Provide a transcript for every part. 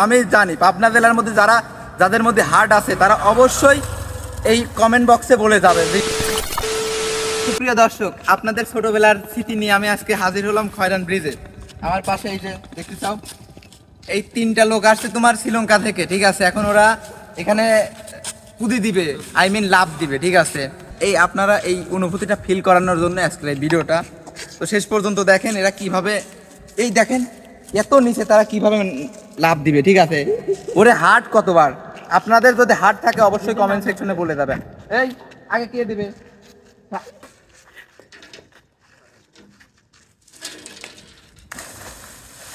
আমি জানি পাবনা জেলার মধ্যে যাদের মধ্যে হার্ট আছে তারা অবশ্যই এই কমেন্ট বক্সে বলে যাবে। সুপ্রিয় দর্শক, আপনাদের ছোটবেলার স্মৃতি নিয়ে আমি আজকে হাজির হলাম খয়রান ব্রিজে। আমার পাশে এই যে দেখতে চাও, এই 3টা লোক আসছে তোমার শ্রীলঙ্কা থেকে, ঠিক আছে। এখন ওরা এখানে কুদি দিবে, লাভ দিবে, ঠিক আছে। এই আপনারা এই অনুভূতিটা ফিল করানোর জন্য আজকের এই ভিডিওটা, তো শেষ পর্যন্ত দেখেন এরা কিভাবে, এই দেখেন এত নিচে তারা কিভাবে লাভ দিবে, ঠিক আছে। ওরে হার্ট কতবার, আপনাদের যদি হার্ট থাকে অবশ্যই কমেন্ট সেকশনে বলে যাবেন। এই আগে কে দিবে?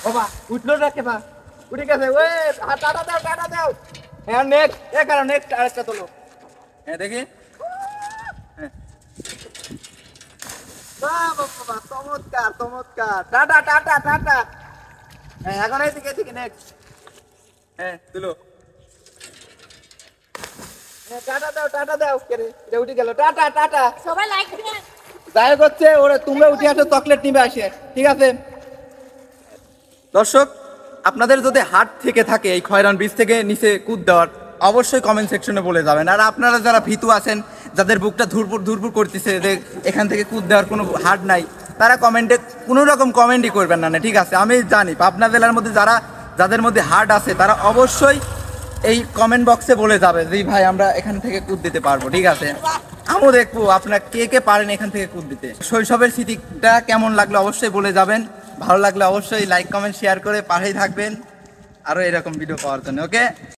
বাবা উঠলো না কে বা উঠে গেছে, ওই টাটা দাও। হ্যাঁ নেক্সট, কারণ নেক্সট আরেকটা তোলো। হ্যাঁ দেখি, বাবা চমৎকার চমৎকার, টাটা টাটা টাটা। হ্যাঁ এখন এদিকে নেক্সট, হ্যাঁ তুলো। হ্যাঁ টাটা দাও কে রে, এটা উঠে গেল, টাটা টাটা। সবাই লাইক দিবেন। যাই হচ্ছে ওরা, তোমরা উঠে আসো, চকলেট নিবে আসে, ঠিক আছে। দর্শক, আপনাদের যদি হার্ট থেকে থাকে এই খয়রান ব্রিজ থেকে নিচে কুদ দেওয়ার, অবশ্যই কমেন্ট সেকশনে বলে যাবেন। আর আপনারা যারা ভীতু আছেন, যাদের বুকটা ধুরপুর করতেছে যে এখান থেকে কুদ দেওয়ার কোনো হার্ট নাই, তারা কমেন্টে কোনো রকম কমেন্টই করবেন না, ঠিক আছে। আমি জানি পাবনা জেলার মধ্যে যাদের মধ্যে হার্ট আছে তারা অবশ্যই এই কমেন্ট বক্সে বলে যাবে যে ভাই আমরা এখান থেকে কুদ দিতে পারবো, ঠিক আছে। আমিও দেখবো আপনারা কে পারেন এখান থেকে কুদ দিতে। শৈশবের স্মৃতিটা কেমন লাগলো অবশ্যই বলে যাবেন। ভালো লাগলে অবশ্যই লাইক কমেন্ট শেয়ার করে পাশেই থাকবেন আরো এরকম ভিডিও পাওয়ার জন্য, ওকে।